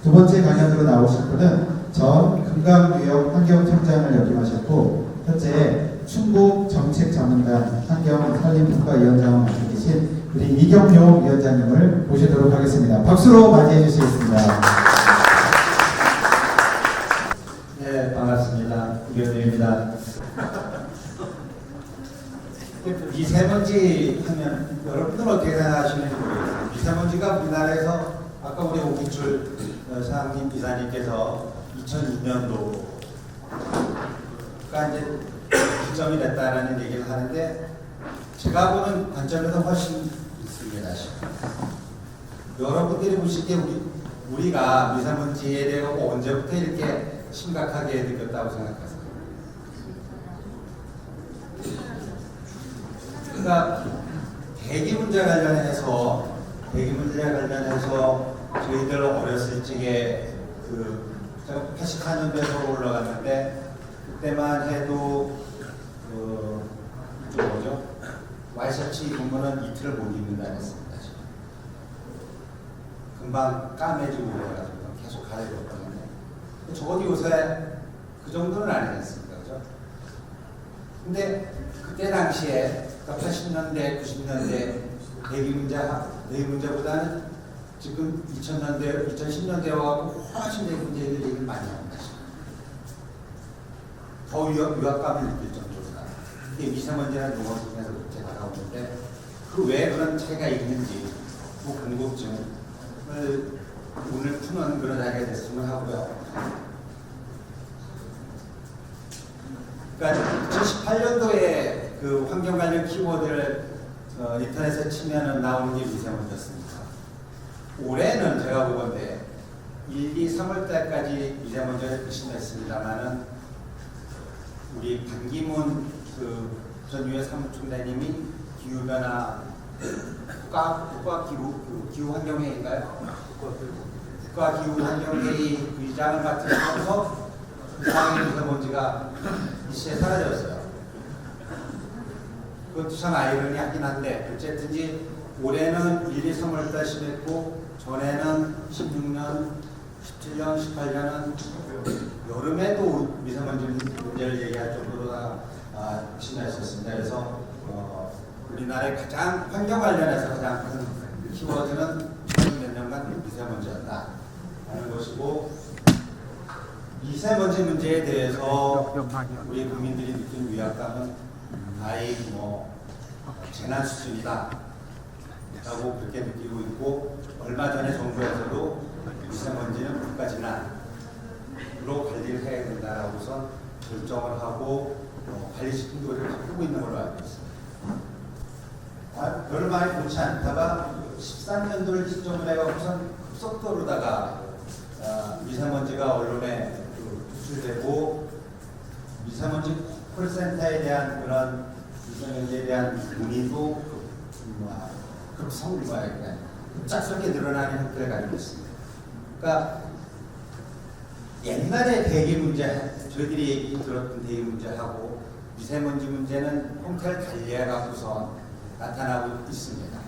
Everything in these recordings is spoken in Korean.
두 번째 강연으로 나오실 분은 전 금강구역 환경청장을 역임하셨고 현재 충북 정책자문단 환경산림특과위원장을 맡고 계신 우리 이경용 위원장님을 모시도록 하겠습니다. 박수로 맞이해 주시겠습니다. 네, 반갑습니다. 이경용입니다. 미세먼지 하면 여러분들 어떻게 생각하시는지 모르겠어요. 미세먼지가 우리나라에서 아까 우리 오기출 사장님 이사님께서 2002년도가 이제 기점이 됐다라는 얘기를 하는데 제가 보는 관점에서 훨씬 있습니다. 여러분들이 보시기에 우리가 미세먼지에 대해 언제부터 이렇게 심각하게 느꼈다고 생각하세요? 그러니까 대기 문제 관련해서 저희들 어렸을 적에 제가 84년도에 서울 올라갔는데 그때만 해도 뭐죠? 와이셔츠 입은 거는 이틀을 못 입는다 했습니다. 금방 까매지고 그래가지고 계속 갈아입었거든요. 적어도 요새 그 정도는 아니었습니다. 그죠? 근데 그때 당시에 80년대, 90년대 대기 문제보다는 지금 2000년대, 2010년대와 훨씬 대기 문제를 얘기를 많이 합니다. 더 위압감을 느낄 정도로다. 이게 미세먼지라는 용어 중에서 그렇게 다가오는데 그 왜 그런 차이가 있는지 그 궁금증을 오늘 푸는 그런 자리가 됐으면 하고요. 그러니까 2018년도에 그 환경 관련 키워드를 인터넷에 치면은 나오는 게 미세먼지였습니다. 올해는 제가 보건데 1, 2, 3월 달까지 미세먼지가 심했습니다만은 우리 반기문 전 유엔 사무총장님이 기후변화 국가기후환경회의인가요? 국가기후환경회의 의장을 맡으면서 이상의 미세먼지가 이시에 사라졌어요. 그것도 참 아이러니하긴 한데 어쨌든지 올해는 1, 2, 3월달 심했고 전에는 16년, 17년, 18년은 여름에도 미세먼지 문제를 얘기할 정도로 다 심했었습니다. 그래서 우리나라의 가장 환경 관련해서 가장 큰 키워드는 몇 년간 미세먼지였다 하는 것이고 미세먼지 문제에 대해서 우리 국민들이 느낀 위압감은 아예 재난 수준이다 라고 그렇게 느끼고 있고 얼마 전에 정부에서도 미세먼지는 국가재난으로 관리를 해야 된다라고선 결정을 하고 관리 시행도를 하고 있는 걸로 알고 있습니다. 별로 많이 좋지 않다가 13년도를 기점으로 해서 급속도로다가 미세먼지가 언론에 노출되고 미세먼지 콜센터에 대한 그런 미세먼지에 대한 문의도 급작스럽게 늘어나는 형태를 가지고 있습니다. 그러니까 옛날에 대기 문제, 저희들이 얘기 들었던 대기 문제하고 미세먼지 문제는 형태를 달리해갖고서 나타나고 있습니다.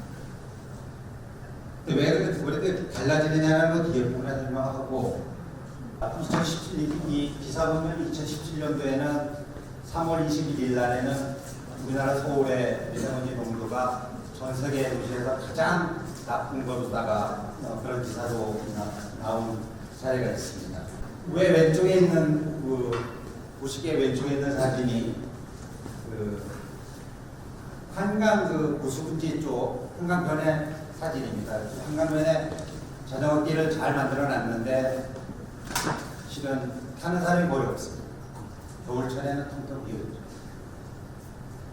근데 왜 그렇게 달라지느냐는 건 뒤에 보면 설명하고 2017, 기사 보면 2017년도에는 3월 21일 날에는 우리나라 서울의 미세먼지 농도가 전 세계 도시에서 가장 나쁜 것으로다가 그런 기사도 나온 사례가 있습니다. 왜 왼쪽에 있는 보시기에 왼쪽에 있는 사진이 한강 고수분지 쪽 한강변의 사진입니다. 한강변에 자전거길을 잘 만들어 놨는데 실은 타는 사람이 거의 없습니다. 겨울철에는 텅텅 비어있죠.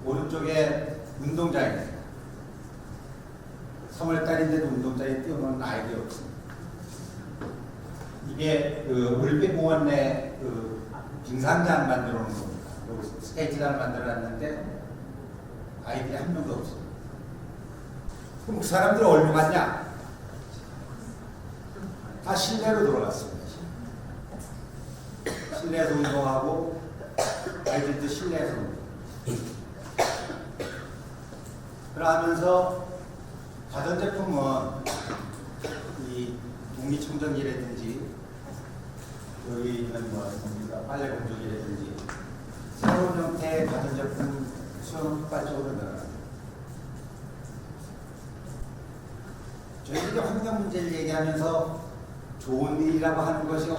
오른쪽에 운동장입니다. 3월달인데도 운동장에 뛰어노는 아이들이 없습니다. 이게 올림픽공원 내 빙상장 만들어 놓은 겁니다. 여기 스케이트장을 만들어 놨는데 아이들이 한 명도 없습니다. 그럼 그 사람들 어디로 갔냐? 다 실내로 들어갔습니다. 실내에서 운동하고 아이들도 실내에서 운동. 그러면서 가전제품은 이 공기청정기라든지 여기 있는 뭡니까 빨래 건조기라든지 새로운 형태의 가전제품 수요는 폭발적으로 늘어납니다. 저희들이 환경 문제를 얘기하면서 좋은 일이라고 하는 것이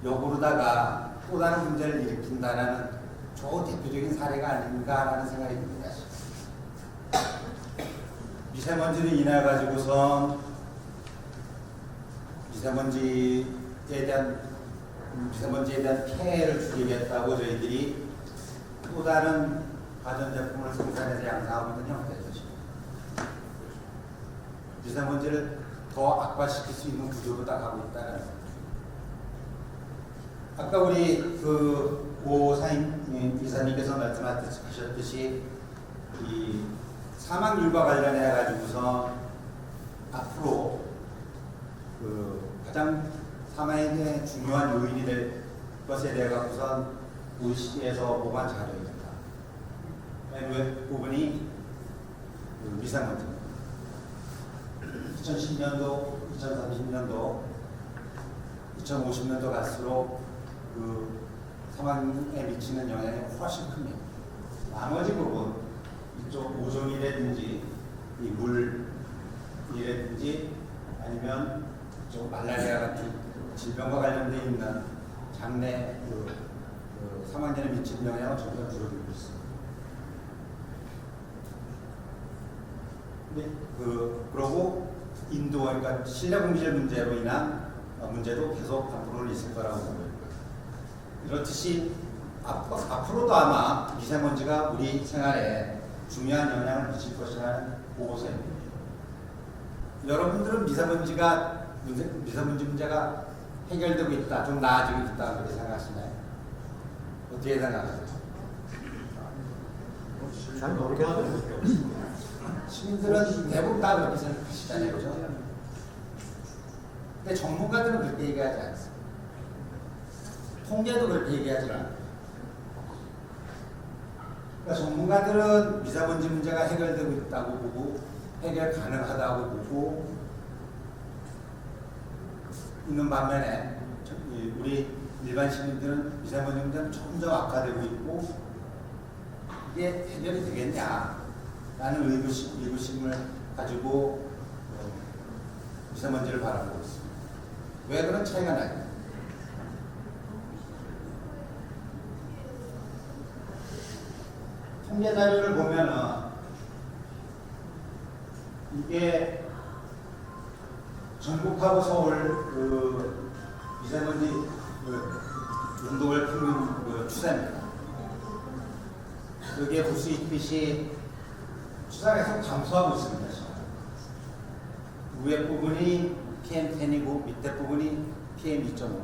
역으로다가 또 다른 문제를 일으킨다라는 좋은 대표적인 사례가 아닌가라는 생각이 듭니다. 미세먼지를 인해 가지고선 미세먼지에 대한 피해를 줄이겠다고 저희들이 또 다른 가전제품을 생산해서 양산하고 있는 형태죠. 미세먼지를 더 악화시킬 수 있는 구조로 딱 하고 있다는 거죠. 아까 우리 오 이사님께서 말씀하셨듯이 이 사망률과 관련해 가지고서 앞으로 가장 사망에 중요한 요인이 될 것에 대해 갖고선 우시에서 보관 자료입니다. 그 부분이 미세먼지. 2010년도, 2030년도, 2050년도 갈수록 사망에 미치는 영향이 훨씬 큽니다. 나머지 부분, 이쪽 오존이라든지 이 물이라든지 아니면 좀 말라리아 같은 질병과 관련되어 있는 장내 사망자에 미치는 영향은 점점 줄어들고 있습니다. 그러고 인도, 그러니까 실내 공실 문제로 인한 문제도 계속 앞으로는 있을 거라고 보고요. 이렇듯이 앞으로도 아마 미세먼지가 우리 생활에 중요한 영향을 미칠 것이라는 보고서입니다. 여러분들은 미세먼지 문제가 해결되고 있다, 좀 나아지고 있다 그렇게 생각하시나요? 어떻게 생각하세요? 잘 모르겠어요. 시민들은 대부분 다 그렇게 생각하시잖아요, 그죠? 근데 전문가들은 그렇게 얘기하지 않습니다. 통계도 그렇게 얘기하지 않아요. 그러니까 전문가들은 미세먼지 문제가 해결되고 있다고 보고 해결 가능하다고 보고 있는 반면에 우리 일반 시민들은 미세먼지 문제는 점점 악화되고 있고 이게 해결이 되겠냐라는 의구심을 가지고 미세먼지를 바라보고 있습니다. 왜 그런 차이가 나요? 통계 자료를 보면은 이게 전국하고 서울 미세먼지 운동을 평균 추세입니다. 여기에 볼 수 있듯이 추세가 계속 감소하고 있습니다. 위에 부분이 PM10이고 밑에 부분이 PM2.5.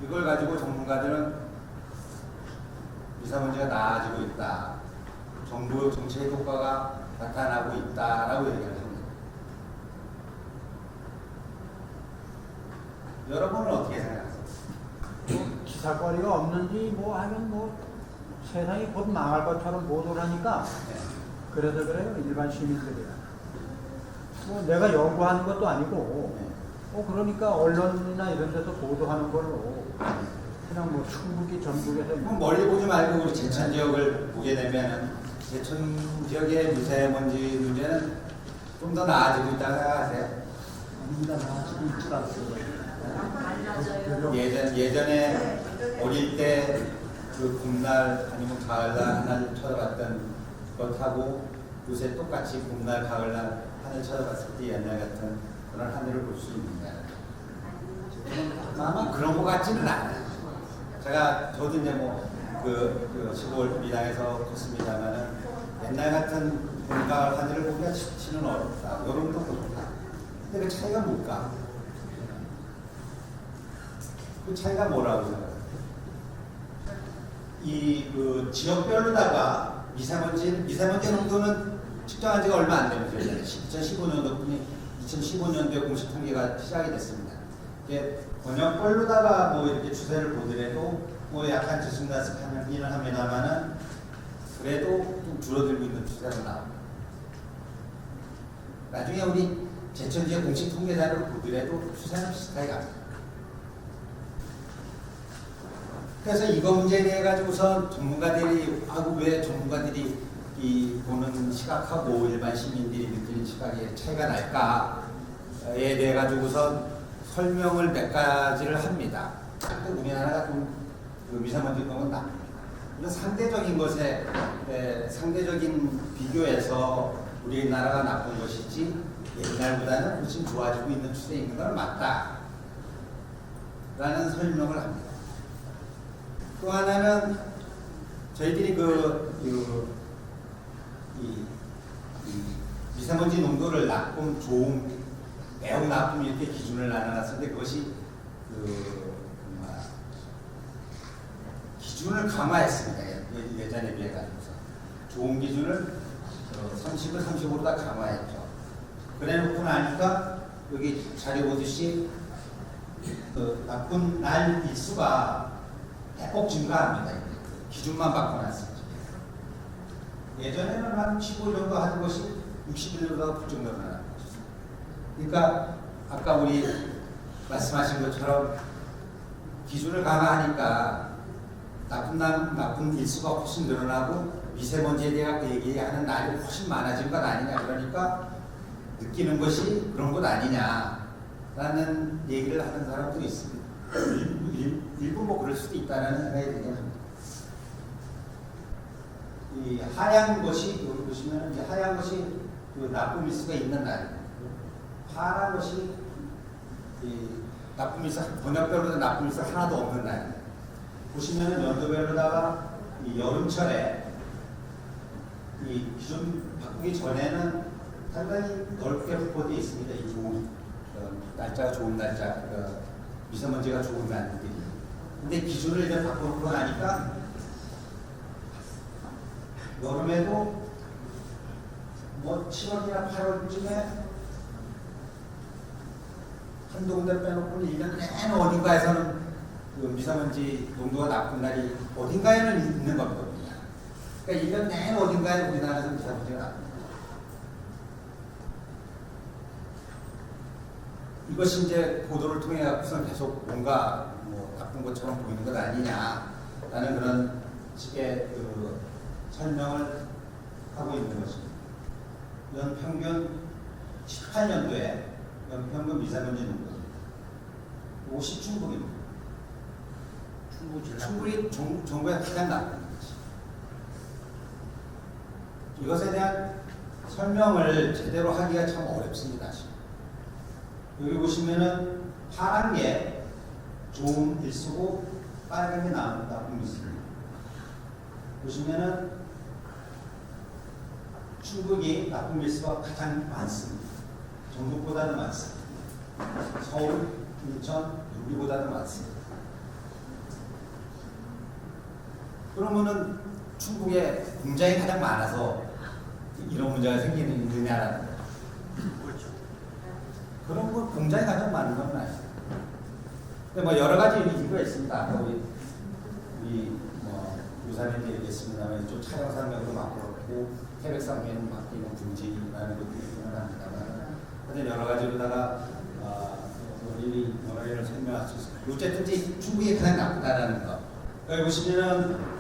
이걸 가지고 전문가들은 미세먼지가 나아지고 있다. 정부 정책 효과가 나타나고 있다라고 얘기를 합니다. 여러분은 어떻게 생각하세요? 기사거리가 없는지 하면 세상이 곧 망할 것처럼 보도를 하니까 네. 그래서 그래요, 일반 시민들이야. 내가 연구하는 것도 아니고 그러니까 언론이나 이런 데서 보도하는 걸로 그냥 충북이 전국에서 멀리 보지 말고 우리 제천 지역을 보게 되면은 제천 지역의 미세먼지 문제는 좀 더 나아지고 있다고 생각하세요? 예전에 어릴 때 그 봄날 아니면 가을날 하늘 쳐다봤던 것하고 요새 똑같이 봄날 가을날 하늘 쳐다봤을 때 옛날 같은 그런 하늘을 볼 수 있는가? 아마 그런 것 같지는 않아요. 저도 이제 시골 미당에서 컸습니다만은 옛날 같은 봄 가을 하늘을 보기가 쉽지는 어렵다. 여름도 그렇다. 근데 그 차이가 뭘까? 그 차이가 뭐라고 생각해요? 지역별로다가 미세먼지 농도는 측정한 지가 얼마 안 되면서 2015년도에 공식 통계가 시작이 됐습니다. 이게 번역별로다가 이렇게 추세를 보더라도 약간 들쑥날쑥하기는 합니다만은 그래도 좀 줄어들고 있는 추세가 나옵니다. 나중에 우리 제천지의 공식 통계자료를 보더라도 추세는 비슷하게 갑니다. 그래서 이거 문제에 대해 가지고선 전문가들이 왜 전문가들이 이 보는 시각하고 일반 시민들이 느끼는 시각에 차이가 날까에 대해 가지고선 설명을 몇 가지를 합니다. 근데 우리나라가 그 미세먼지 농도는 나쁩니다. 이런 상대적인 것에 상대적인 비교에서 우리나라가 나쁜 것이지 옛날보다는 훨씬 좋아지고 있는 추세에 있는 건 맞다 라는 설명을 합니다. 또 하나는 저희들이 이 미세먼지 농도를 나쁨, 좋음, 매우 나쁨 이렇게 기준을 나눠놨는데 그것이 기준을 강화했습니다. 예전에 비해 가지고서 좋은 기준을 30을 30으로 다 강화했죠. 그래놓고 나니까 여기 자료 보듯이 나쁜 날 일수가 대폭 증가합니다. 기준만 바꿔놨습니다. 예전에는 한 15 정도 하는 것이 61로다가 부정적으로 나는 것이죠. 그러니까 아까 우리 말씀하신 것처럼 기준을 강화하니까 나쁜 일수가 훨씬 늘어나고 미세먼지에 대한 얘기하는 날이 훨씬 많아진 것 아니냐. 그러니까 느끼는 것이 그런 것 아니냐라는 얘기를 하는 사람도 있습니다. 일부 뭐 그럴 수도 있다는 생각이 들긴 합니다. 이 하얀 것이 여기 보시면 이제 하얀 것이 그 나쁜 일수가 있는 날, 파란 것이 이 나쁜 일수 번역별로도 나쁜 일수 하나도 없는 날. 보시면은 연도별로다가 이 여름철에 이 기준 바꾸기 전에는 상당히 넓게 확보되어 있습니다. 이 좋은 날짜가 좋은 날짜, 미세먼지가 좋은 날들이. 근데 기준을 이제 바꾸고 나니까 여름에도 뭐 7월이나 8월쯤에 한두 군데 빼놓고는 1년 내내 어딘가에서는 그 미세먼지 농도가 나쁜 날이 어딘가에는 있는 겁니다. 그러니까 1년 내내 어딘가에 우리나라에서 미세먼지가 나쁜 거죠. 이것이 이제 보도를 통해 갖고서 계속 뭔가 뭐 나쁜 것처럼 보이는 것 아니냐라는 그런 식의 그 설명을 하고 있는 것입니다. 연평균 18년도에 연평균 미세먼지 농도 50 충북입니다. 충북이 정부에 가장 나쁜 거지. 이것에 대한 설명을 제대로 하기가 참 어렵습니다. 여기 보시면은 파란 게 좋은 일수고 빨간 게 나쁜 일수입니다. 보시면은 충북이 나쁜 일수가 가장 많습니다. 전북보다는 많습니다. 서울, 인천, 여기보다는 많습니다. 그러면은 충북에 공장이 가장 많아서 이런 문제가 생기느냐라는 거죠. 그렇죠. 그런 거 공장이 가장 많은 건 아니에요. 근데 뭐 여러 가지 이유가 있습니다. 아까 우리 뭐 유사님도 얘기했습니다만 좀 촬영 산맥으로 바꾸고 태백 산맥으로 바뀌는 분지라는 것도 있기는 합니다만 하여튼 여러 가지로다가 원어를 설명할 수 있습니다. 어쨌든 충북이 가장 나쁘다라는 거. 여기 보시면은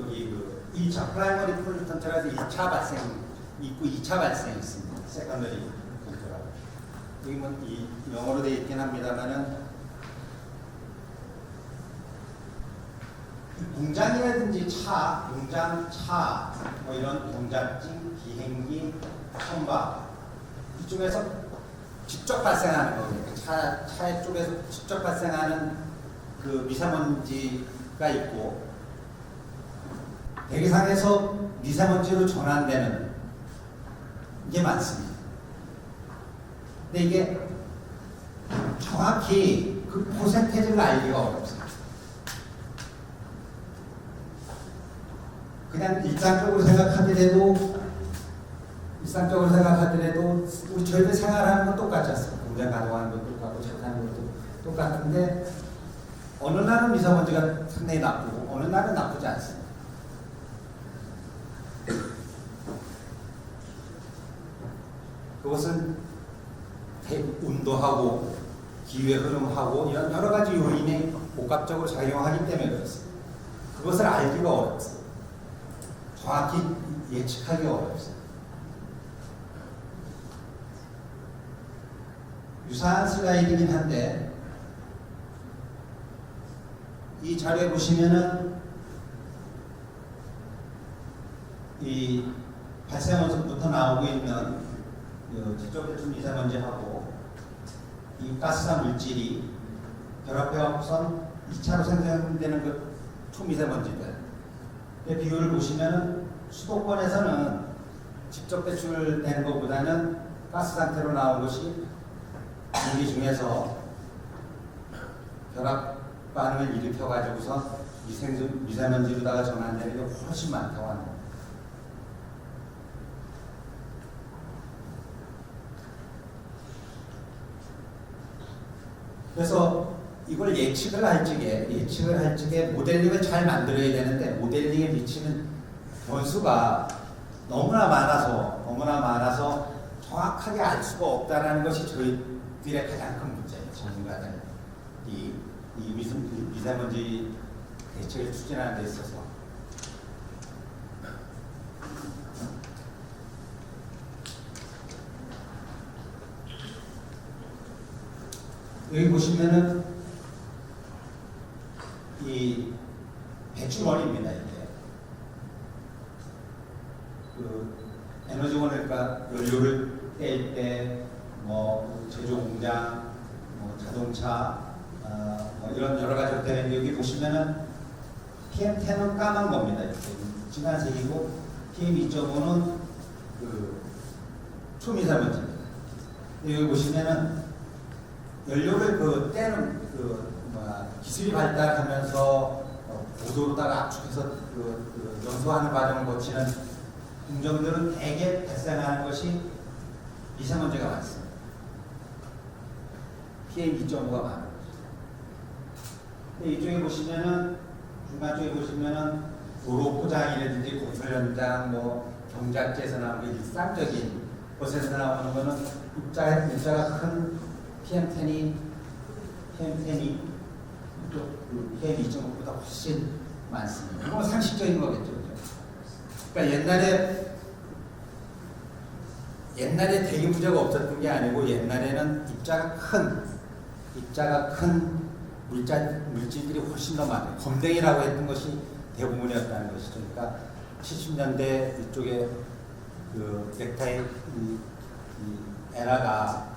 여기 1차 프라이머리 폴루턴트라서 1차 발생 있고 2차 발생이 있습니다. 세컨더리 폴루턴트라고. 여기 뭐 이 영어로 되어 있긴 합니다만은 공장이라든지 공장, 차, 뭐 이런 공작지, 비행기, 선박 이쪽에서 직접 발생하는 거예요. 차 쪽에서 직접 발생하는 그 미세먼지가 있고 대기상에서 미세먼지로 전환되는 게 많습니다. 근데 이게 정확히 그 퍼센테이지를 알기가 어렵습니다. 그냥 일상적으로 생각하더라도 우리 저희들 생활하는 건 똑같지 않습니까? 공장 가동하는 것도 똑같고 차 타는 것도 똑같은데 어느 날은 미세먼지가 상당히 나쁘고 어느 날은 나쁘지 않습니다. 그것은 온도하고 기후의 흐름하고 이런 여러 가지 요인이 복합적으로 작용하기 때문에 그렇습니다. 그것을 알기가 어렵습니다. 정확히 예측하기가 어렵습니다. 유사한 슬라이드이긴 한데 이 자료에 보시면은 이 발생부터 나오고 있는 직접배출 미세먼지하고 이 가스산 물질이 결합해갖고선 2차로 생성되는 그 초미세먼지들 비율을 보시면은 수도권에서는 직접 배출된 것보다는 가스 상태로 나온 것이 공기 중에서 결합 반응을 일으켜가지고서 미세먼지로다가 전환되는 게 훨씬 많다고 합니다. 그래서 이걸 예측을 할 적에 모델링을 잘 만들어야 되는데 모델링에 미치는 변수가 너무나 많아서 정확하게 알 수가 없다는 것이 저희들의 가장 큰 문제예요. 전문가들 이 미세먼지 대책을 추진하는 데 있어서 여기 보시면은 이 배출원입니다. 이게 그 에너지원을 그러니까 연료를 뗄 때 뭐 제조 공장, 뭐 자동차, 뭐 이런 여러 가지 것들 여기 보시면은 PM10은 까만 겁니다. 이렇게 진한색이고 PM2.5는 그 초미세먼지입니다. 여기 보시면은 연료를 그 때는 기술이 발달하면서 고도로다가 압축해서 연소하는 과정을 거치는 공정들은 대개 발생하는 것이 미세먼지가 많습니다. PM2.5가 많은 거죠. 근데 이쪽에 보시면은 중간 쪽에 보시면은 도로 포장이라든지 건설 현장, 뭐 경작지에서 나오는 일상적인 곳에서 나오는 거는 입자가 큰 PM10이 PM2.5보다 훨씬 많습니다. 이건 상식적인 거겠죠. 그러니까 옛날에 대기 문제가 없었던 게 아니고 옛날에는 입자가 큰 물질들이 훨씬 더 많아요. 검댕이라고 했던 것이 대부분이었다는 것이죠. 그러니까 70년대 이쪽에 그 넥타이 에라가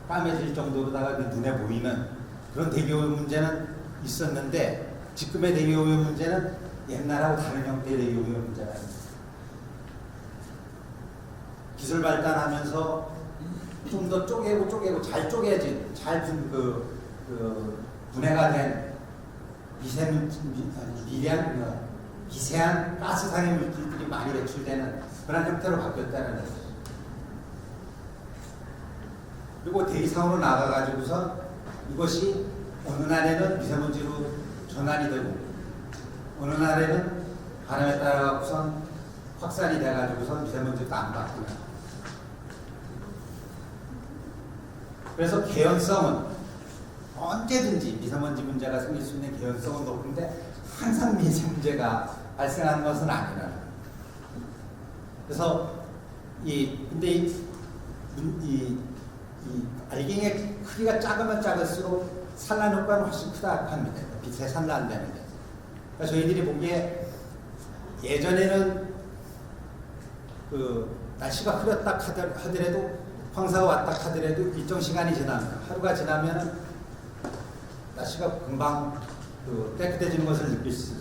까매질 정도로다가 눈에 보이는 그런 대기오염 문제는 있었는데 지금의 대기오염 문제는 옛날하고 다른 형태의 대기오염 문제가 있습니다. 기술 발달하면서 좀 더 쪼개고 잘 쪼개진 잘 분해가 된 미세한 가스상의 물질들이 많이 배출되는 그런 형태로 바뀌었다는 거죠. 그리고 대기상으로 나가가지고서 이것이 어느 날에는 미세먼지로 전환이 되고 어느 날에는 바람에 따라가고선 확산이 돼가지고선 미세먼지도 안 바뀌고 그래서 개연성은 언제든지 미세먼지 문제가 생길 수 있는 개연성은 높은데 항상 미세먼지가 발생하는 것은 아니라는 거예요. 그래서 근데 이 알갱이의 크기가 작으면 작을수록 산란 효과는 훨씬 크다 합니다. 빛에 산란되는 게. 그러니까 저희들이 보기에 예전에는 그 날씨가 흐렸다 하더라도 황사가 왔다 하더라도 일정 시간이 지나면 하루가 지나면은 날씨가 금방 깨끗해지는 것을 느낄 수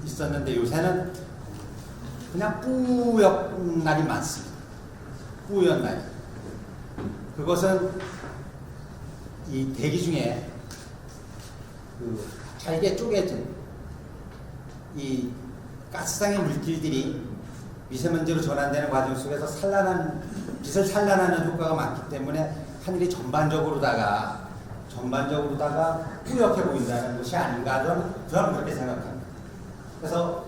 있었는데 요새는 그냥 뿌연 날이 많습니다. 뿌연 날. 그것은 이 대기 중에 잘게 쪼개진 이 가스상의 물질들이 미세먼지로 전환되는 과정 속에서 빛을 산란하는 효과가 많기 때문에 하늘이 전반적으로다가 뿌옇게 보인다는 것이 아닌가 저는 그렇게 생각합니다. 그래서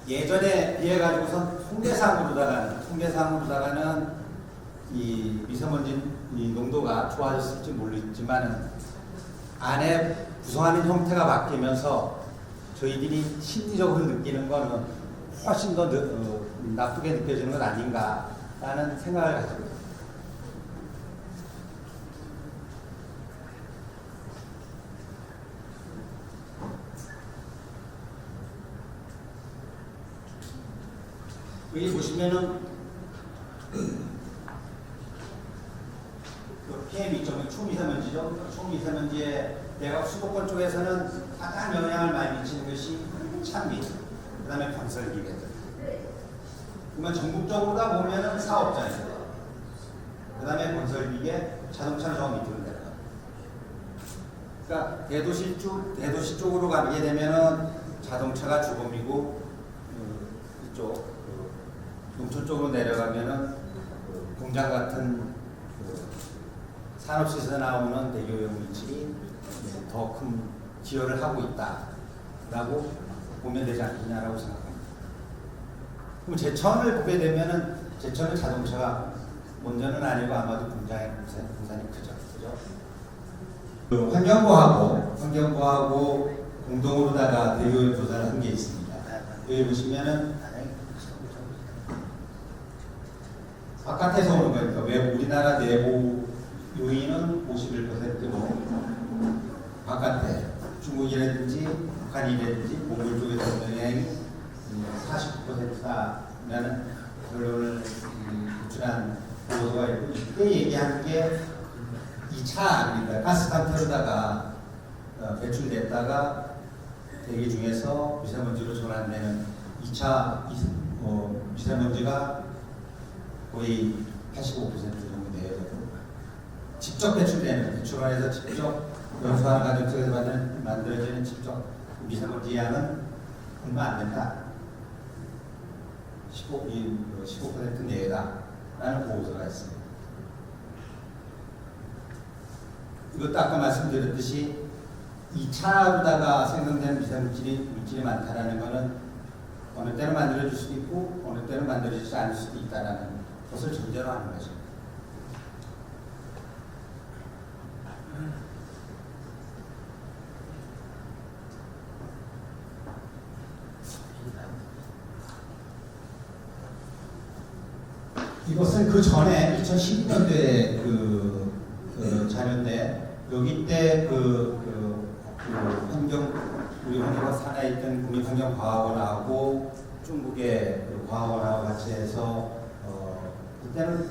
예전에 비해 가지고선 통계상으로다가는 이 미세먼지 이 농도가 좋아졌을지 모르겠지만 안에 구성하는 형태가 바뀌면서 저희들이 심리적으로 느끼는 거는 훨씬 더 나쁘게 느껴지는 건 아닌가라는 생각을 가지고 있습니다. 여기 보시면은 PM 2.0 초미세먼지죠. 초미세먼지에 내가 수도권 쪽에서는 가장 영향을 많이 미치는 것이 찬미, 그 다음에 건설기계들. 그러면 전국적으로 다 보면은 사업자예요. 그 다음에 건설기계, 자동차는 저 밑으로 내려가. 그러니까 대도시 쪽으로 가게 되면은 자동차가 주범이고, 이쪽 농촌 쪽으로 내려가면은 공장 같은 산업시설에서 나오는 대기오염 물질이 더 큰 기여를 하고 있다라고 보면 되지 않겠냐라고 생각합니다. 그럼 제천을 보게 되면은 제천은 자동차가 먼저는 아니고 아마도 공장의 분산이 크죠. 그죠? 그 환경부하고 공동으로다가 대기오염 조사를 한 게 있습니다. 여기 보시면은 바깥에서 오는 거니까 외부 우리나라 내부 요인은 51%고 바깥에 중국이라든지 북한이라든지 몽골 쪽에서 오는 영향이 49%다라는 결론을 도출한 보고서가 있고 이때 얘기한 게 2차 그러니까 가스탄태로다가 배출됐다가 대기 중에서 미세먼지로 전환되는 2차 미세먼지가 거의 85% 정도 돼요. 직접 배출되는 배출원에서 직접 연소하는 가정속에서 만들어지는 직접 미세먼지 양은 얼마 안 된다. 15% 내외다라는 보고서가 있습니다. 이것도 아까 말씀드렸듯이 2차로다가 생성되는 물질이 많다라는 것은 어느 때는 만들어질 수도 있고 어느 때는 만들어지지 않을 수도 있다라는 것을 전제로 하는 거죠. 이것은 그 전에 2012년도에 자료인데 여기 때 우리 환경과 산하에 있던 국립환경과학원하고 중국의 과학원하고 같이 해서 그때는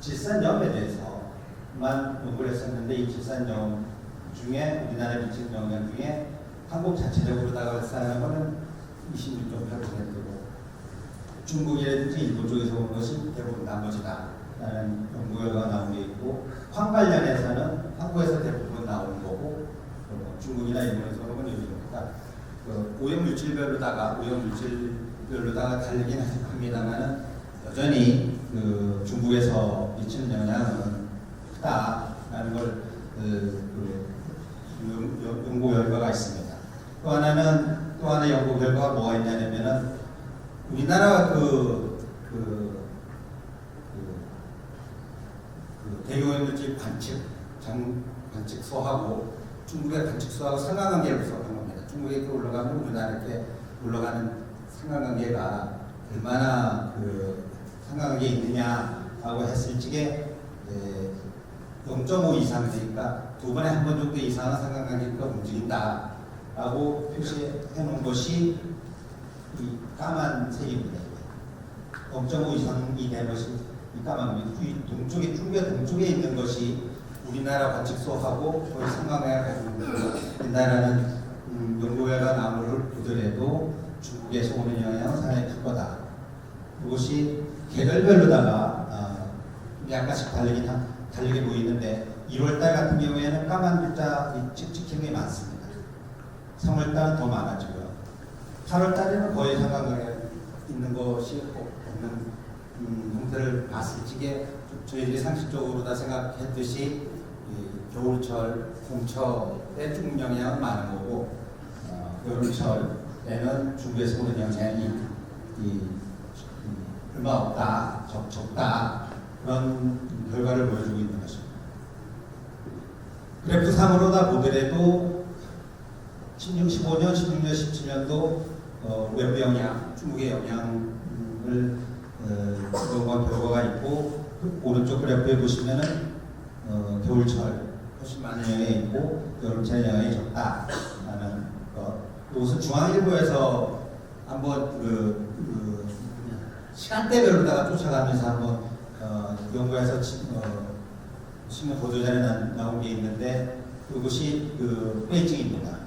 질산염에 대해서만 연구를 했었는데 이 질산염 중에 우리나라에 미치는 영향 중에 한국 자체적으로다가 발생하는 것은 26.8%고 중국이라든지 일본 쪽에서 온 것이 대부분 나머지다라는 연구 결과가 나온 게 있고 환 관련해서는 한국에서 대부분 나오는 거고 중국이나 일본에서 오는 건 요즘입니다. 오염물질별로다가 다르긴 합니다만은 여전히 중국에서 미치는 영향은 크다라는 걸 연구 결과가 있습니다. 또 하나 연구 결과가 뭐가 있냐면은 우리나라 대기오염물질 관측소하고 중국의 관측소하고 상관관계를 분석한 겁니다. 중국에 이렇게 올라가면 우리나라에 이렇게 올라가는 상관관계가 얼마나 상관관계에 있느냐라고 했을 적에 0.5 이상 되니까 두 번에 한 번 정도 이상은 상관관계가 움직인다라고 표시해 놓은 것이 이 까만 색입니다. 0.5 이상이 된 것이 이 까만 동쪽에 중국의 동쪽에 있는 것이 우리나라 관측소하고 거의 상관관계가 가지고 우리나라는 연구 결과 나무를 보더라도 중국에서 오는 영향은 상당히 클 거다. 이것이 계절별로다가 약간씩 다르게 보이는데 1월달 같은 경우에는 까만 글자 찍힌 게 많습니다. 3월달은 더 많아지고요. 8월달에는 거의 상관관계가 있는 것이 없는 형태를 봤을 적에 저희들이 상식적으로 다 생각했듯이 겨울철, 봄철에 중국 영향은 많은 거고 여름철에는 중국에서 오는 영향이 얼마 없다, 적다 그런 결과를 보여주고 있는 것입니다. 그래프상으로다 보더라도 16, 15년, 16년, 17년도 외부 영향, 중국의 영향을 연구한 결과가 있고 그 오른쪽 그래프에 보시면은 겨울철 훨씬 많은 영향이 있고 여름철 영향이 적다라는 것. 이것은 중앙일보에서 한번 시간대별로다가 쫓아가면서 한번 연구해서 신문 보도자료에 나온 게 있는데 그것이 베이징입니다.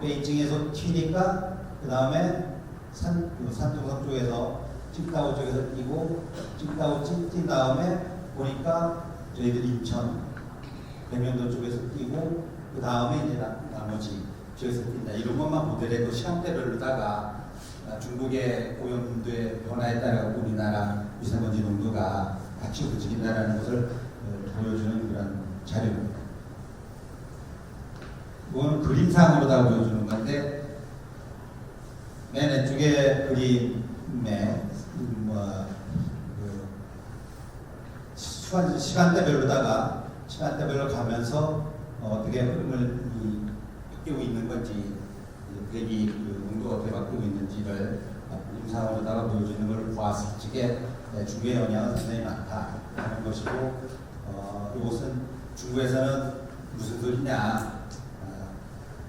베이징에서 튀니까 그 다음에 산둥성 쪽에서 칭다오 쪽에서 뛰고 칭다오 뛴 다음에 보니까 저희들 인천 대면도 쪽에서 뛰고 그 다음에 이제 나머지 지역에서 뛴다. 이런 것만 보더라도 시간대별로다가 중국의 오염도의 변화에 따라 우리나라 미세먼지 농도가 같이 움직인다는 것을 보여주는 그런 자료입니다. 이건 그림상으로다 보여주는 건데 맨 왼쪽에 그림에 시간대별로 가면서 어떻게 흐름을 바뀌고 있는 건지 대기 농도가 어떻게 바뀌고 있는지를 그림상으로다가 보여주는 것을 보았을 적에 중국의 영향은 상당히 많다는 것이고 이것은 중국에서는 무슨 소리냐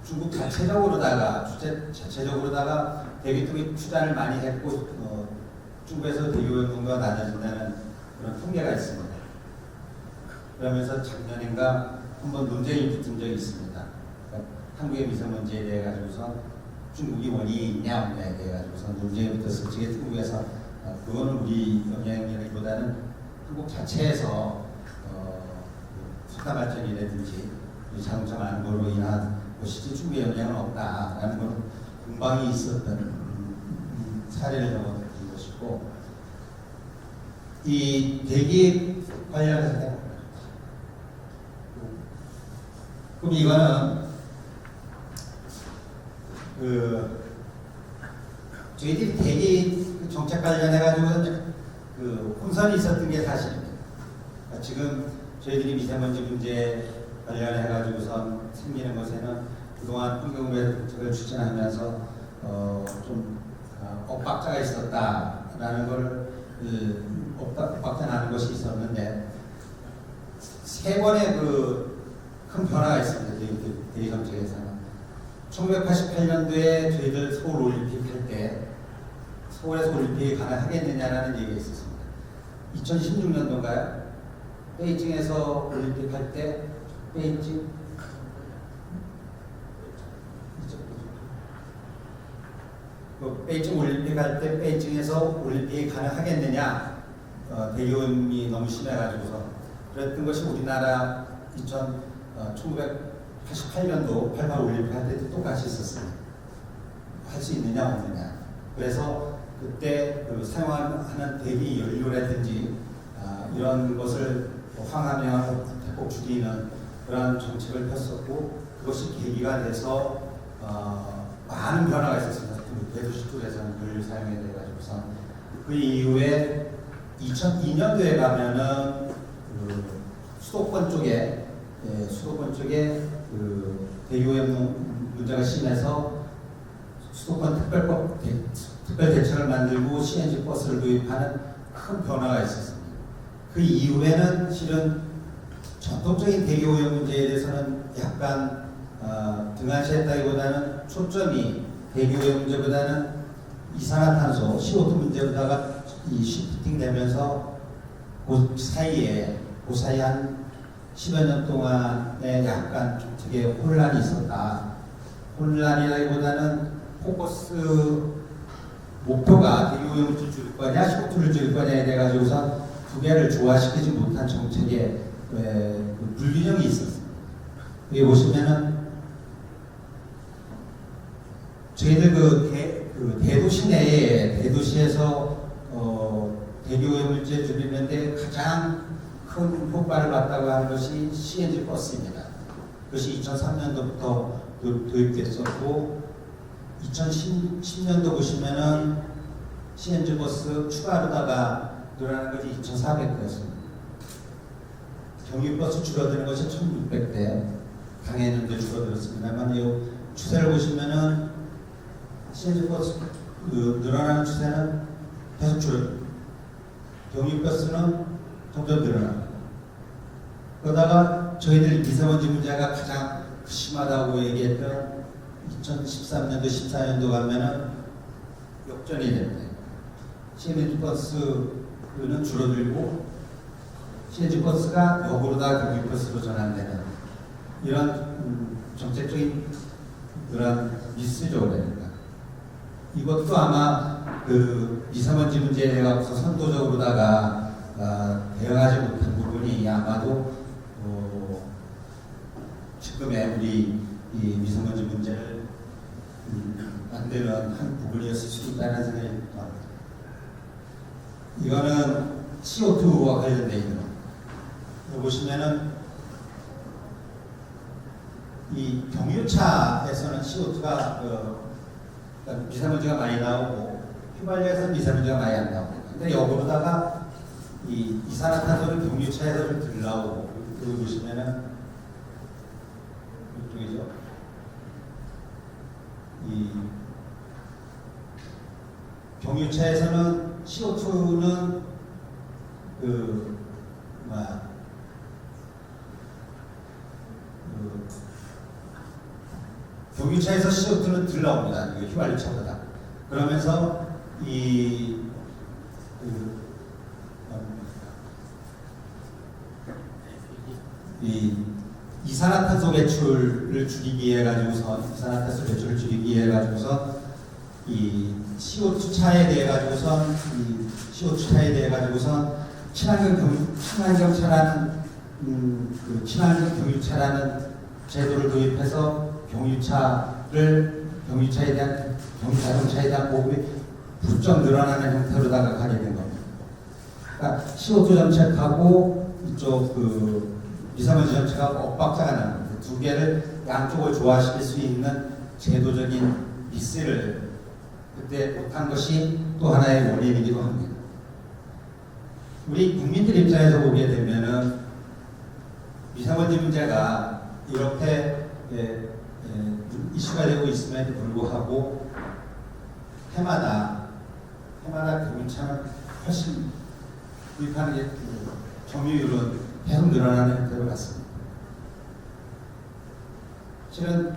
중국 자체적으로다가 대기통이 투자를 많이 했고 중국에서 대기오염도가 낮아진다는 그런 통계가 있습니다. 그러면서 작년인가 한번 논쟁이 붙은 적이 있습니다. 그러니까 한국의 미세먼지에 대해 가지고서 중국이 원인이 있냐 없냐에 대해 가지고서 논쟁이 붙었을 적에 중국에서 그거는 우리 영향력보다는 한국 자체에서 석탄 발전이라든지 자동차 많은 걸로 인한 것이지 중국의 영향은 없다라는 건 공방이 있었던 사례를 적어드린 것이고 이 대기 관련해서 그럼 이거는 저희들이 대기 정책 관련해 가지고 혼선이 있었던 게 사실입니다. 그러니까 지금 저희들이 미세먼지 문제 관련해 가지고선 생기는 것에는 그동안 환경부의 정책을 추진하면서 좀 엇박자가 있었다라는 걸 엇박자 나는 것이 있었는데 세 번의 큰 변화가 있습니다. 대기 정책에서는 1988년도에 저희들 서울 올림픽 할 때 서울에서 올림픽이 가능하겠느냐라는 얘기가 있었습니다. 2016년도인가요? 베이징에서 올림픽 할 때 베이징 올림픽 할 때 베이징에서 올림픽이 가능하겠느냐 대기오염이 너무 심해가지고서 그랬던 것이 우리나라 1988년도 88 올림픽 할 때도 똑같이 있었어요. 할 수 있느냐 없느냐. 그래서 그때 사용하는 대기 연료라든지 이런 것을 황화명하고 대폭 줄이는 그런 정책을 폈었고 그것이 계기가 돼서 많은 변화가 있었습니다. 대도시 쪽에서는 연료 사용에 대해 가지고서 그 이후에 2002년도에 가면은 수도권 쪽에 대기오염 문제가 심해서 수도권 특별 대책을 만들고 CNG 버스를 도입하는 큰 변화가 있었습니다. 그 이후에는 실은 전통적인 대기오염 문제에 대해서는 약간 등한시했다기보다는 초점이 대기오염 문제보다는 이산화탄소, CO2 문제보다가 시프팅 되면서 그 사이에 한 10여 년 동안에 약간 되게 혼란이 있었다. 혼란이라기보다는 포커스 목표가 대기오염을 줄일 거냐, CO2를 줄일 거냐에 대해 가지고서 두 개를 조화시키지 못한 정책에 불균형이 있었습니다. 여기 보시면은 저희들 대도시 내에 대도시에서 대기오염물질 줄이는데 가장 큰 효과를 봤다고 하는 것이 CNG 버스입니다. 그것이 2003년도부터 도입됐었고 2010년도 보시면은 CNG 버스 추가로다가 늘어나는 것이 2,400대였습니다. 경유버스 줄어드는 것이 1,600대, 강해는데 줄어들었습니다만 이 추세를 보시면은 CNG버스 늘어나는 추세는 계속 줄어듭니다. 경유버스는 점점 늘어납니다. 그러다가 저희들 미세먼지 문제가 가장 심하다고 얘기했던 2013년도, 14년도 가면은 역전이 됩니다. CNG버스는 줄어들고 CNG버스가 역으로다 경유버스로 전환되는 이런 정책적인 그런 미스죠, 그러니까. 이것도 아마 그 미세먼지 문제에 대해서 선도적으로다가 대응하지 못한 부분이 아마도 지금의 우리 이 미세먼지 문제를 만드는 한 부분이었을 수 있다는 생각이 듭니다. 이거는 CO2와 관련되어 있는 겁니다. 여기 보시면은 이 경유차에서는 CO2가 그러니까 미세먼지가 많이 나오고 휘발유에서는 미세먼지가 많이 안 나오고, 근데 역으로다가 이 이산화탄소는 경유차에서 좀 덜 나오고, 여기 보시면은 이쪽이죠. 이 경유차에서는 CO2는 경유차에서 CO2는 덜 나옵니다. 휘발유차보다. 그러면서 이산화탄소 배출을 줄이기 위해 가지고서 이 CO2 차에 대해 가지고선 친환경 차라는 친환경 경유차라는 제도를 도입해서 경유자동차에 대한 보급이 부쩍 늘어나는 형태로다가 가게 된 겁니다. 그러니까 CO2 정책하고 이쪽 미세먼지 정책하고 엇박자가 나는 겁니다. 두 개를 양쪽을 조화시킬 수 있는 제도적인 미스를 그때 못한 것이 또 하나의 원인이기도 합니다. 우리 국민들 입장에서 보게 되면은 미세먼지 문제가 이렇게 이슈가 되고 있음에도 불구하고 해마다 경유차는 훨씬 구입하는 게 점유율은 계속 늘어나는 형태로 같습니다. 실은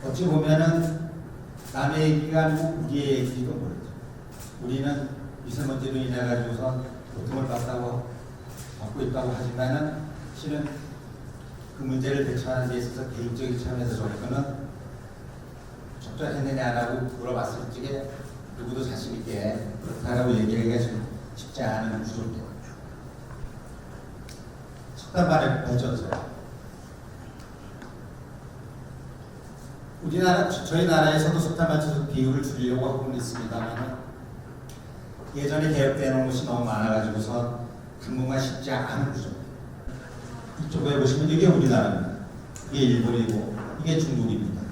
어찌 보면은 남의 얘기가 아니고 우리의 얘기도 모르죠. 우리는 미세먼지로 인해 가지고서 고통을 받고 있다고 하지만은 실은 그 문제를 대처하는 데 있어서 개인적인 차원에서 저는 적절했느냐라고 물어봤을 적에 누구도 자신 있게 그렇다라고 얘기하기가 좀 쉽지 않은 구조입니다. 석탄 발전소. 저희 나라에서도 석탄 발전소 비율을 줄이려고 하고 있습니다만 예전에 개혁되어 놓은 것이 너무 많아가지고서 당분간 쉽지 않은 구조입니다. 이쪽에 보시면 이게 우리나라입니다. 이게 일본이고 이게 중국입니다.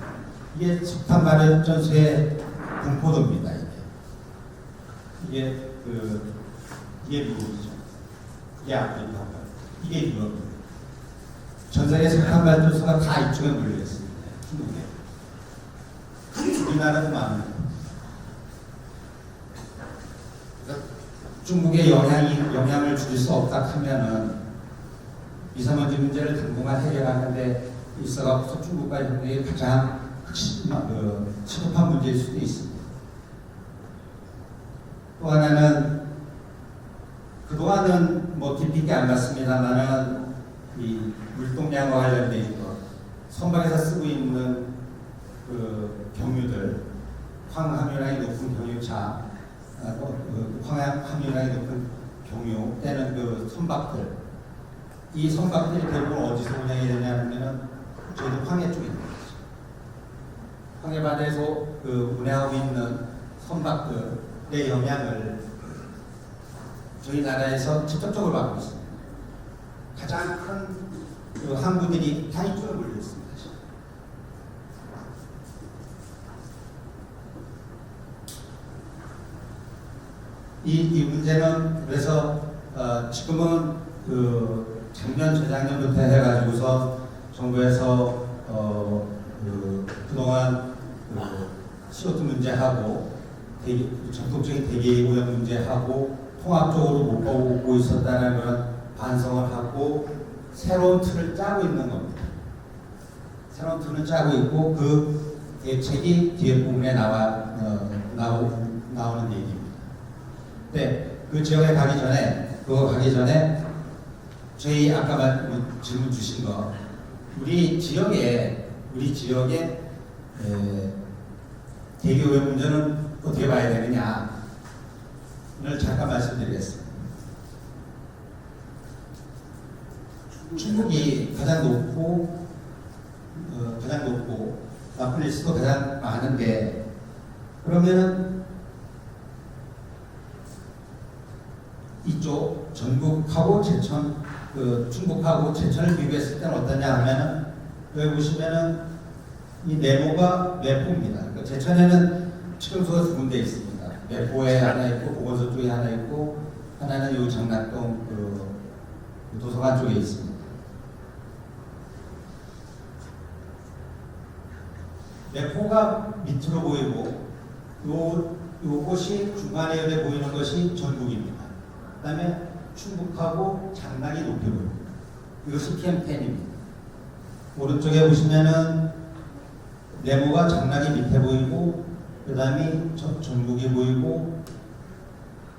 이게 석탄 발전소의 분포도입니다. 이게 미국이죠. 이게 아프리카, 이게 유럽입니다. 전 세계 석탄 발전소가 다 이쪽에 몰려 있습니다. 중국에. 우리나라도 많습니다. 중국의 영향을 줄 수 없다 하면은 미세먼지 문제를 당분간 해결하는 데 있어서 중국과의 협력이 가장 시급한 문제일 수도 있습니다. 또 하나는 그동안은 깊이 있게 안 봤습니다만은 이 물동량과 관련된 것, 선박에서 쓰고 있는 경유들, 황함유량이 높은 경유차, 황함유량이 높은 경유 때는 선박들, 이 선박들이 대부분 어디서 운행이 되냐면은 저희도 황해 쪽에 있는 거죠. 황해 바다에서 운행하고 있는 선박들의 영향을 저희 나라에서 직접적으로 받고 있습니다. 가장 큰 항구들이 다 이쪽에 몰려 있습니다. 이 문제는 그래서 지금은 작년 재작년부터 해가지고서 정부에서 그동안 CO2 문제하고 전국적인 대기 오염 문제하고 통합적으로 못 보고 있었다는 그런 반성을 하고 새로운 틀을 짜고 있는 겁니다. 새로운 틀을 짜고 있고 그 대책이 뒤에 부분에 나오는 얘기입니다. 네, 그 지역에 가기 전에 저희 아까 질문 주신 거 우리 지역에 대기 오염 문제는 어떻게 봐야 되느냐를 잠깐 말씀드리겠습니다. 충북이 가장 높고 나폴리스도 가장 많은데 그러면은 이쪽 전북하고 제천, 충북하고 제천을 비교했을 때는 어떠냐 하면은 여기 보시면은 이 네모가 매포입니다. 그러니까 제천에는 치료소가 두 군데 있습니다. 매포에 하나 있고 보건소 쪽에 하나 있고 하나는 요 장락동 도서관 쪽에 있습니다. 매포가 밑으로 보이고 요것이 중간에 열에 보이는 것이 전북입니다. 그 다음에 충북하고 장락이 높이 보입니다. 이것이 PM10입니다. 오른쪽에 보시면은 네모가 장락이 밑에 보이고 그 다음이 전북이 보이고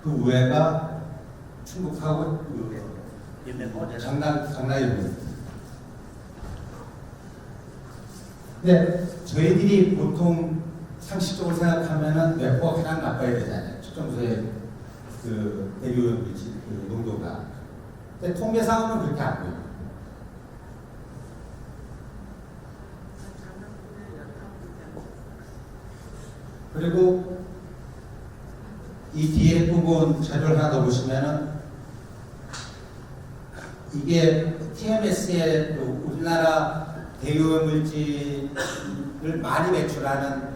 그 위에가 충북하고 장락이 보입니다. 네, 저희들이 보통 상식적으로 생각하면은 매포가 가장 나빠야 되잖아요. 측정소의 대기오염 농도가. 근데 통계상으로는 그렇게 안 보여요. 그리고 이 뒤에 부분 자료를 하나 더 보시면은 이게 TMS의 우리나라 대기오염 물질을 많이 배출하는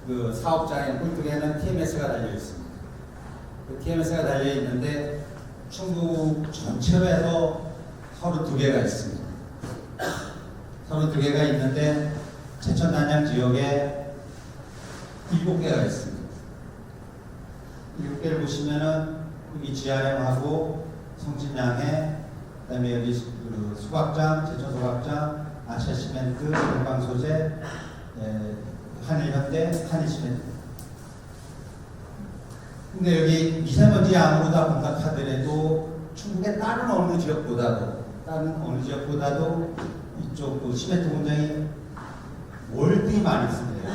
그 사업장의 꿀뚝에는 TMS가 달려 있습니다. 그 TMS가 달려 있는데 충북 전체로 해서 32개가 있습니다. 32개가 있는데 제천 단양 지역에 7개가 있습니다. 7개를 보시면은 여기 GRM하고 성진양해, 그다음에 여기 소각장, 제천 소각장, 아차시멘트, 동방소재, 한일현대, 한일시멘트. 근데 여기 미세먼지 양으로 다 분석하더라도 충북의 다른 어느 지역보다도 이쪽 시멘트 공장이 월등히 많이 있습니다.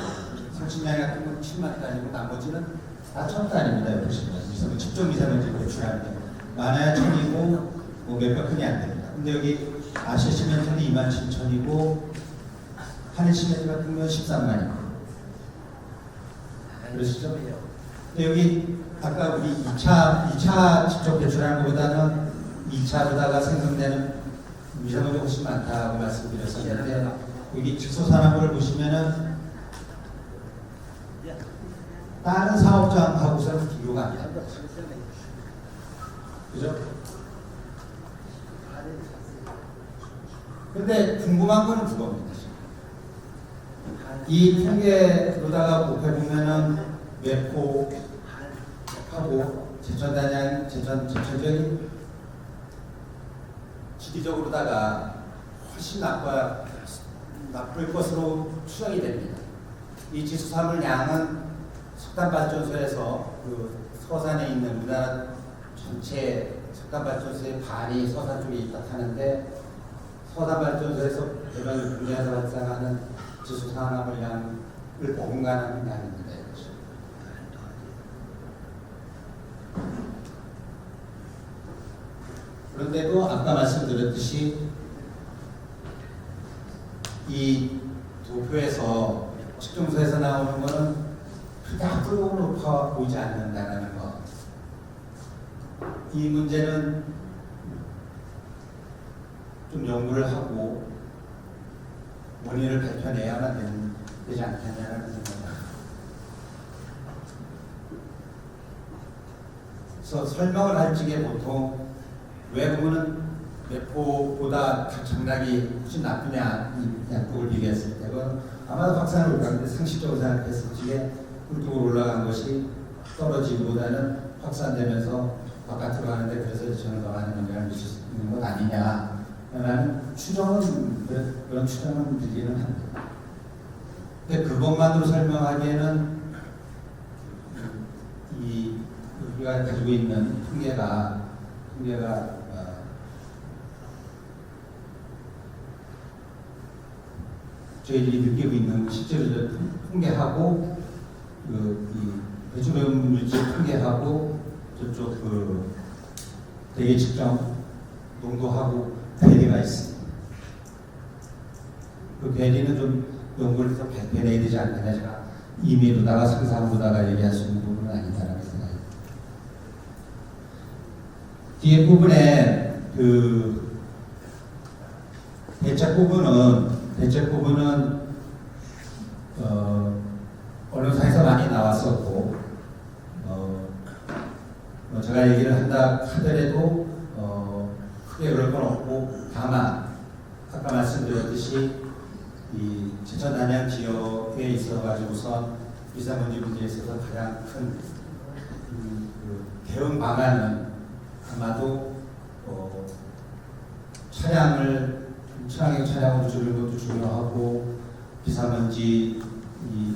성진양해 같은 건 7만 단위고 나머지는 다 1000단위입니다. 여기 보시면 집중 미세먼지 배출하는 게 많아야 1000이고 몇백 푼이 안 됩니다. 근데 여기 아시아 시멘트는 27,000이고 한일 시멘트 같은 경우는 13만입니다. 그러시죠? 근데 여기 아까 우리 2차 직접 배출하는 것보다는 2차로다가 생성되는 미세먼지가 훨씬 많다고 말씀드렸었는데 여기 직소산업을 보시면은 다른 사업장하고서는 비교가 안 됩니다. 그죠? 근데 궁금한 건 그겁니다. 이 통계로다가 곱해보면은 매포하고 제천단양, 제천적인 지리적으로다가 훨씬 나쁠 것으로 추정이 됩니다. 이 지수산물 양은 석탄발전소에서 그 서산에 있는 우리나라 전체 석탄발전소의 반이 서산 쪽에 있다 하는데 서산발전소에서 대량을 분리해서 발생하는 지수산화물 양을 공간하는 양입니다. 그런데도 아까 말씀드렸듯이 이 도표에서 측정소에서 나오는 것은 그렇게 앞으로 높아 보이지 않는다는 것. 이 문제는 좀 연구를 하고 원인을 밝혀내야만 되지 않겠냐는 생각입니다. 그래서 설명을 할 적에 보통 외국은 매포보다 장락이 훨씬 나쁘냐 이 약국을 비교했을 때 그건 아마도 확산을 올 건데 상식적으로 생각했을 적에 굴뚝으로 올라간 것이 떨어지기보다는 확산되면서 바깥으로 가는데 그래서 저는 더 많은 영향을 미칠 수 있는 것 아니냐라는 추정은 그런 추정은 들기는 합니다. 근데 그것만으로 설명하기에는 이 우리가 가지고 있는 통계가 저희들이 느끼고 있는 실제로 통계하고 이 배출오염 물질 통계하고 저쪽 대기 측정 농도하고 괴리가 있습니다. 그 괴리는 좀 연구를 해서 배내야 되지 않느냐 제가 임의로다가 상상으로다가 얘기할 수 있는 부분은 아니다라고 생각합니다. 뒤에 부분에 대책 부분은 언론사에서 많이 나왔었고 제가 얘기를 한다 하더라도 크게 그럴 건 없고 다만 아까 말씀드렸듯이 이 제천 단양 지역에 있어가지고선 미세먼지 문제에 있어서 가장 큰 대응 방안은 아마도 친환경 차량으로 줄이는 것도 중요하고 미세먼지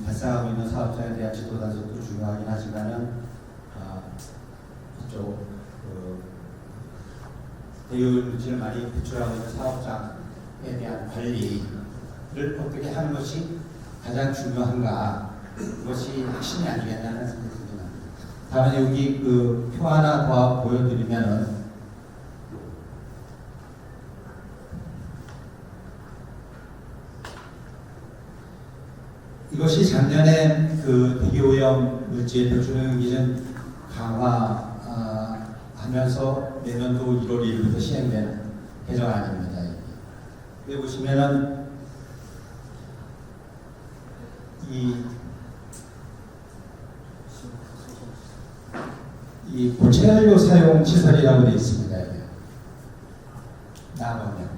발생하고 있는 사업장에 대한 지도 단속도 중요하긴 하지만은 이쪽 대유물질을 많이 배출하고 있는 사업장에 대한 관리를 어떻게 하는 것이 가장 중요한가 그것이 핵심이 아니겠냐는 생각이 듭니다. 다음에 여기 표 하나 더 보여드리면은 이것이 작년에 대기오염 물질 배출용 기준 강화하면서 내년도 1월 1일부터 시행되는 개정안입니다. 여기 보시면은 이 고체연료 사용 시설이라고 되어 있습니다. 나가면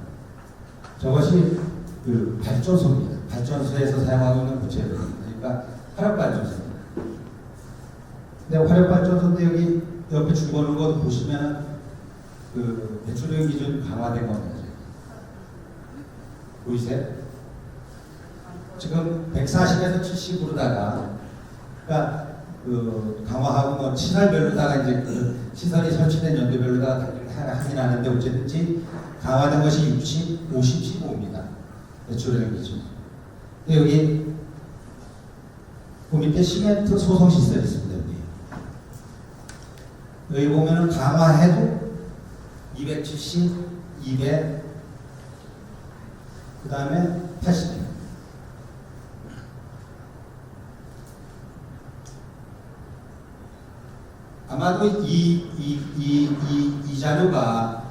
저것이 발전소입니다. 발전소에서 사용하고 있는 고체연료입니다. 그러니까 화력발전소입니다. 근데 화력발전소인데 여기 옆에 줄거는 거 보시면 배출용 기준 강화된 겁니다. 보이세요? 지금 140에서 70으로다가 그러니까 강화하고 시설별로다가 이제 시설이 설치된 연도별로다가 하긴 하는데 어쨌든지 강화된 것이 60, 50, 15입니다. 배출용 기준. 근데 여기 그 밑에 시멘트 소성 시설이 있습니다. 여기 보면은 강화해도 270, 200, 그 다음에 80. 아마도 이 자료가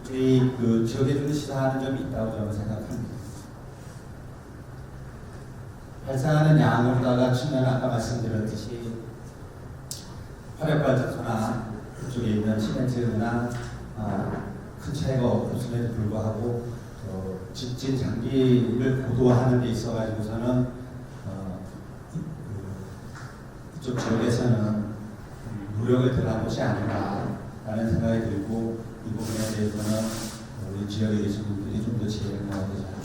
저희 지역에 좀 시사하는 점이 있다고 저는 생각합니다. 발생하는 양으로다가 치면 아까 말씀드렸듯이 화력발전소나 그쪽에 있는 시멘트나 큰 차이가 없음에도 불구하고 집진 장비를 고도화하는 데 있어가지고서는 이쪽 지역에서는 노력을 더한 것이 아닌가라는 생각이 들고 이 부분에 대해서는 우리 지역에 계신 분들이 좀 더 지혜를 모아야 되지 않을까.